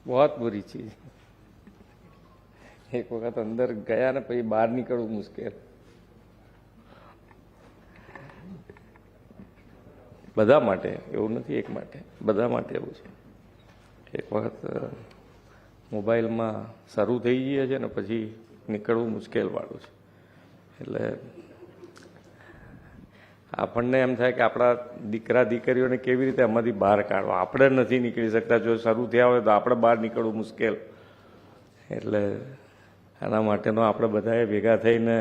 बहुत बुरी चीज। एक वक्त अंदर गया ने પછી બહાર નીકળવું મુશ્કેલ। બધા માટે એવું નથી, એક માટે, બધા માટે એવું છે। એક વખત મોબાઈલમાં શરૂ થઈ જાય છે ને પછી નીકળવું મુશ્કેલ વાળું છે। એટલે આપણને એમ થાય કે આપણા દીકરા દીકરીઓને કેવી રીતે આમાંથી બહાર કાઢવા, આપણે નથી નીકળી શકતા। જો શરૂ થયા હોય તો આપણે બહાર નીકળવું મુશ્કેલ। એટલે આના માટેનો આપણે બધાએ ભેગા થઈને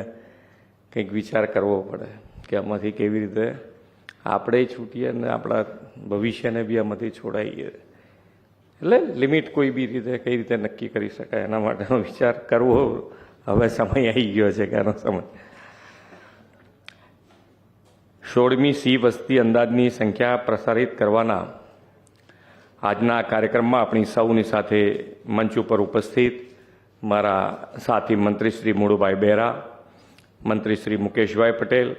કંઈક વિચાર કરવો પડે કે આમાંથી કેવી રીતે આપણે છૂટીએ અને આપણા ભવિષ્યને બી આમાંથી છોડાઈએ। એટલે લિમિટ કોઈ બી રીતે કઈ રીતે નક્કી કરી શકાય એના માટેનો વિચાર કરવો હવે સમય આવી ગયો છે કે આનો સમય। 16મી સી વસ્તી અંદાજની સંખ્યા પ્રસારિત કરવાના આજના કાર્યક્રમમાં આપણી સૌની સાથે મંચ ઉપર ઉપસ્થિત મારા સાથી મંત્રી શ્રી મુળુભાઈ બેરા, મંત્રી શ્રી મુકેશભાઈ પટેલ,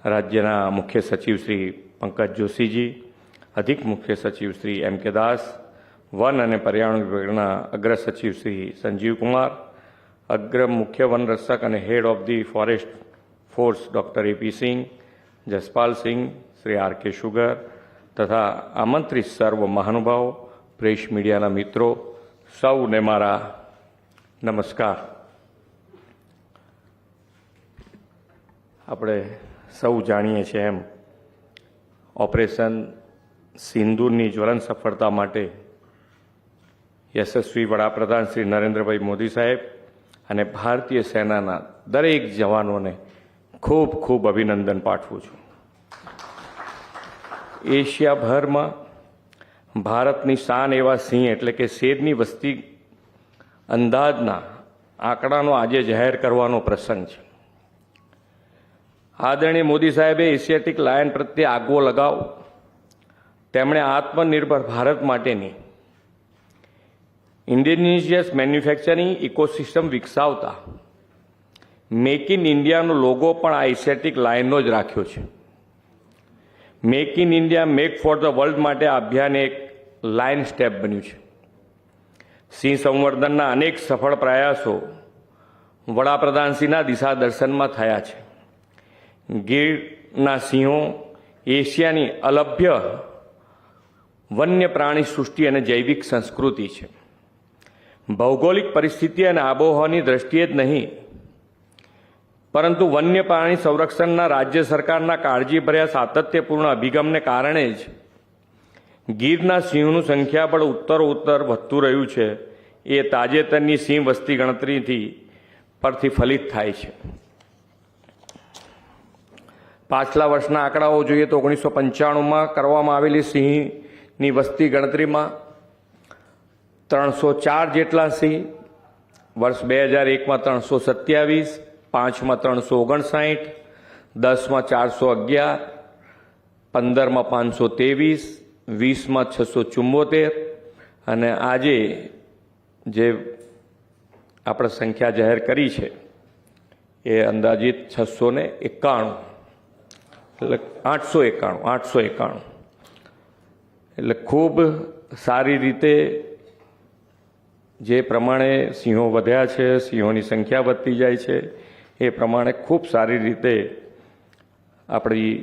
રાજ્યના મુખ્ય સચિવ શ્રી પંકજ જોશીજી, અધિક મુખ્ય સચિવ શ્રી એમ કે દાસ, વન અને પર્યાવરણ વિભાગના અગ્ર સચિવ શ્રી સંજીવ કુમાર, અગ્ર મુખ્ય વનરક્ષક અને head of the forest force doctor AP Singh, Jaspal Singh, Shri R K Sugar તથા આમંત્રિત સર્વ મહાનુભાવો, પ્રેસ મીડિયાના મિત્રો, સૌને મારા નમસ્કાર। આપણે સૌ જાણીએ છીએ એમ ઓપરેશન સિંદૂરની જ્વલંત સફળતા માટે યશસ્વી વડાપ્રધાન શ્રી નરેન્દ્રભાઈ મોદી સાહેબ અને ભારતીય સેનાના દરેક જવાનોને ખૂબ ખૂબ અભિનંદન પાઠવું છું। એશિયાભરમાં ભારતની શાન એવા સિંહ એટલે કે શેરની વસ્તી અંદાજના આંકડાનો આજે જાહેર કરવાનો પ્રસંગ છે। આદરણીય મોદી સાહેબે એશિયાટિક લાયન પ્રત્યે આગવો લગાવ, તેમણે આત્મનિર્ભર ભારત માટેની ઇન્ડિજિનિયસ મેન્યુફેક્ચરિંગ ઇકોસિસ્ટમ વિકસાવતા મેક ઇન ઇન્ડિયાનો લોગો પણ આ એશિયાટિક લાયનનો જ રાખ્યો છે। Make in India make for the world માટે આ અભિયાન એક લાયન સ્ટેપ બન્યું છે। સિંહ સંવર્ધનના અનેક સફળ પ્રયાસો વડાપ્રધાનશ્રીના દિશા દર્શનમાં થયા છે। ગીરના સિંહો એશિયાની અલભ્ય વન્ય પ્રાણી સૃષ્ટિ અને જૈવિક સંસ્કૃતિ છે। ભૌગોલિક પરિસ્થિતિ અને આબોહવાની દ્રષ્ટિએ જ નહીં પરંતુ વન્ય પ્રાણી સંરક્ષણના રાજ્ય સરકારના કાળજીભર્યા સાતત્યપૂર્ણ અભિગમને કારણે જ ગીરના સિંહોનું સંખ્યાબળ ઉત્તરોત્તર વધતું રહ્યું છે। એ તાજેતરની સિંહ વસ્તી ગણતરીથી પરથી ફલિત થાય છે। પાછલા વર્ષના આંકડાઓ જોઈએ તો 1995માં કરવામાં આવેલી સિંહની વસ્તી ગણતરીમાં 304 જેટલા સિંહ, વર્ષ 2001માં 327, 5માં 359, 10માં 411, 15માં 523, 20માં 674 અને આજે જે આપણે સંખ્યા જાહેર કરી છે એ અંદાજિત 691, એટલે 891 એટલે ખૂબ સારી રીતે જે પ્રમાણે સિંહો વધ્યા છે, સિંહોની સંખ્યા વધતી જાય છે એ પ્રમાણે ખૂબ સારી રીતે આપણી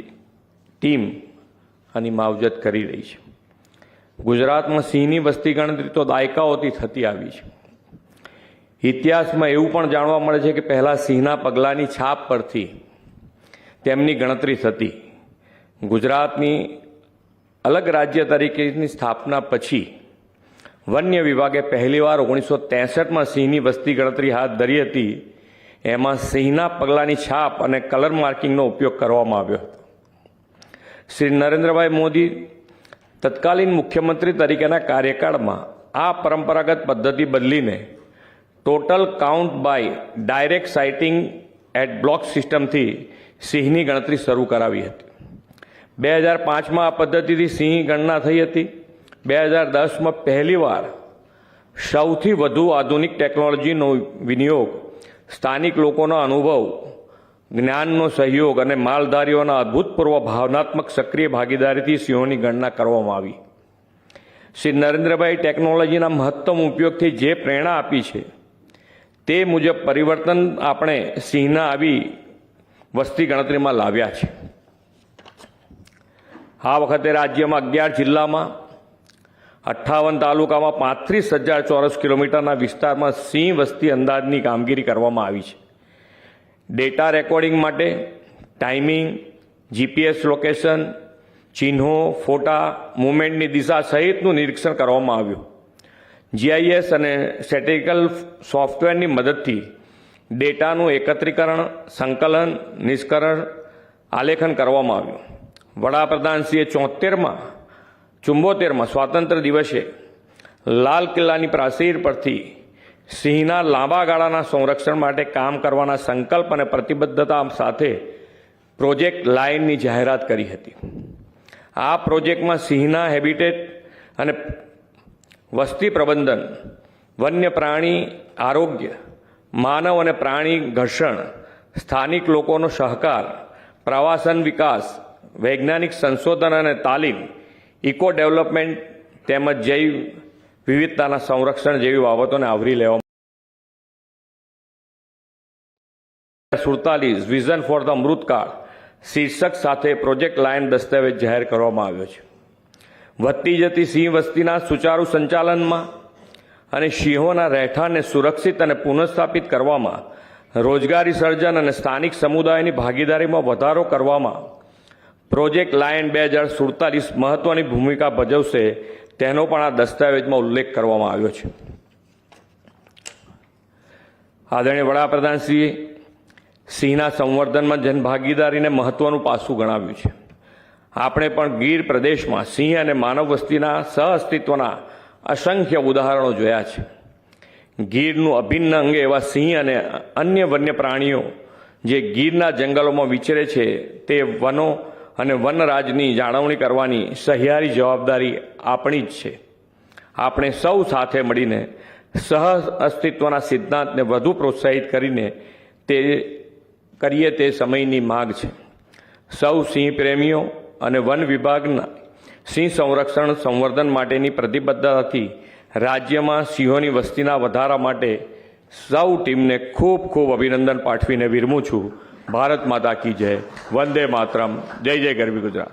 ટીમ આની માવજત કરી રહી છે। ગુજરાતમાં સિંહની વસ્તી ગણતરી તો દાયકાઓથી થતી આવી છે। ઇતિહાસમાં એવું પણ જાણવા મળે છે કે પહેલાં સિંહના પગલાંની છાપ પરથી તેમની ગણતરી થતી। ગુજરાતની અલગ રાજ્ય તરીકેની સ્થાપના પછી વન્ય વિભાગે પહેલીવાર 1963માં સિંહની વસ્તી ગણતરી હાથ ધરી હતી। એમાં સિંહના પગલાંની છાપ અને કલર માર્કિંગનો ઉપયોગ કરવામાં આવ્યો હતો। શ્રી નરેન્દ્રભાઈ મોદી તત્કાલીન મુખ્યમંત્રી તરીકેના કાર્યકાળમાં આ પરંપરાગત પદ્ધતિ બદલીને total count by direct sighting at block સિસ્ટમથી સિંહની ગણતરી શરૂ કરાવી હતી। 2005માં આ પદ્ધતિથી સિંહ ગણના થઈ હતી। 2010માં પહેલીવાર સૌથી વધુ આધુનિક ટેકનોલોજીનો વિનિયોગ, સ્થાનિક લોકોનો અનુભવ, જ્ઞાનનો સહયોગ અને માલધારીઓના અભૂતપૂર્વ ભાવનાત્મક સક્રિય ભાગીદારીથી સિંહોની ગણના કરવામાં આવી। શ્રી નરેન્દ્રભાઈ ટેકનોલોજીના મહત્તમ ઉપયોગથી જે પ્રેરણા આપી છે તે મુજબ પરિવર્તન આપણે સિંહના આવી વસ્તી ગણતરીમાં લાવ્યા છે. આ વખતે રાજ્યમાં 11 જિલ્લામાં 58 તાલુકામાં 35,000 ચોરસ કિલોમીટરના વિસ્તારમાં સિંહ વસ્તી અંદાજની કામગીરી કરવામાં આવી છે. ડેટા રેકોર્ડિંગ માટે ટાઈમિંગ, જીપીએસ લોકેશન, ચિહ્નો, ફોટા, મુવમેન્ટની દિશા સહિતનું નિરીક્ષણ કરવામાં આવ્યું. જીઆઈએસ અને સ્ટેટિસ્ટિકલ સોફ્ટવેરની મદદથી ડેટાનું એકત્રીકરણ, સંકલન, નિષ્કરણ, આલેખન કરવામાં આવ્યું. વડાપ્રધાનશ્રીએ 74માં સ્વાતંત્ર્ય દિવસે લાલ કિલ્લાની પ્રાચીર પરથી સિંહના લાંબા ગાળાના સંરક્ષણ માટે કામ કરવાના સંકલ્પ અને પ્રતિબદ્ધતા સાથે પ્રોજેક્ટ લાયનની જાહેરાત કરી હતી. આ પ્રોજેક્ટમાં સિંહના હેબિટેટ અને વસ્તી પ્રબંધન, વન્ય પ્રાણી આરોગ્ય, માનવ અને પ્રાણી ઘર્ષણ, સ્થાનિક લોકોનો સહકાર, પ્રવાસન વિકાસ, વૈજ્ઞાનિક સંશોધન અને તાલીમ, ઇકો ડેવલપમેન્ટ તેમજ જૈવ વિવિધતાના સંરક્ષણ જેવી બાબતોને આવરી લેવામાં 47 વિઝન ફોર ધ અમૃતકાળ શીર્ષક સાથે પ્રોજેક્ટ લાયન દસ્તાવેજ જાહેર કરવામાં આવ્યો છે. વધતી જતી સિંહ વસ્તીના સુચારુ સંચાલનમાં અને સિંહોના રહેઠાણને સુરક્ષિત અને પુનઃસ્થાપિત કરવામાં, રોજગારી સર્જન અને સ્થાનિક સમુદાયની ભાગીદારીમાં વધારો કરવામાં પ્રોજેક્ટ લાયન 2047 મહત્વની ભૂમિકા ભજવશે તેનો પણ આ દસ્તાવેજમાં ઉલ્લેખ કરવામાં આવ્યો છે. આદરણીય વડાપ્રધાનશ્રીએ સિંહના સંવર્ધનમાં જનભાગીદારીને મહત્વનું પાસું ગણાવ્યું છે. આપણે પણ ગીર પ્રદેશમાં સિંહ અને માનવ વસ્તીના સહઅસ્તિત્વના અસંખ્ય ઉદાહરણો જોયા છે. ગીરનું અભિન્ન અંગ એવા સિંહ અને અન્ય વન્ય પ્રાણીઓ જે ગીરના જંગલોમાં વિચરે છે તે વનો અને વનરાજની જાળવણી કરવાની સહિયારી જવાબદારી આપણી જ છે. આપણે સૌ સાથે મળીને સહ અસ્તિત્વના સિદ્ધાંતને વધુ પ્રોત્સાહિત કરીને તે સમયની માગ છે. સૌ સિંહ પ્રેમીઓ અને વન વિભાગના સિંહ સંવર્ધન માટેની પ્રતિબદ્ધતાથી રાજ્યમાં સિંહોની વસ્તીના વધારા માટે સૌ ટીમને ખૂબ ખૂબ અભિનંદન પાઠવીને વિરમું છું. ભારત માતા કી જય. વંદે માતરમ. જય જય ગરવી ગુજરાત.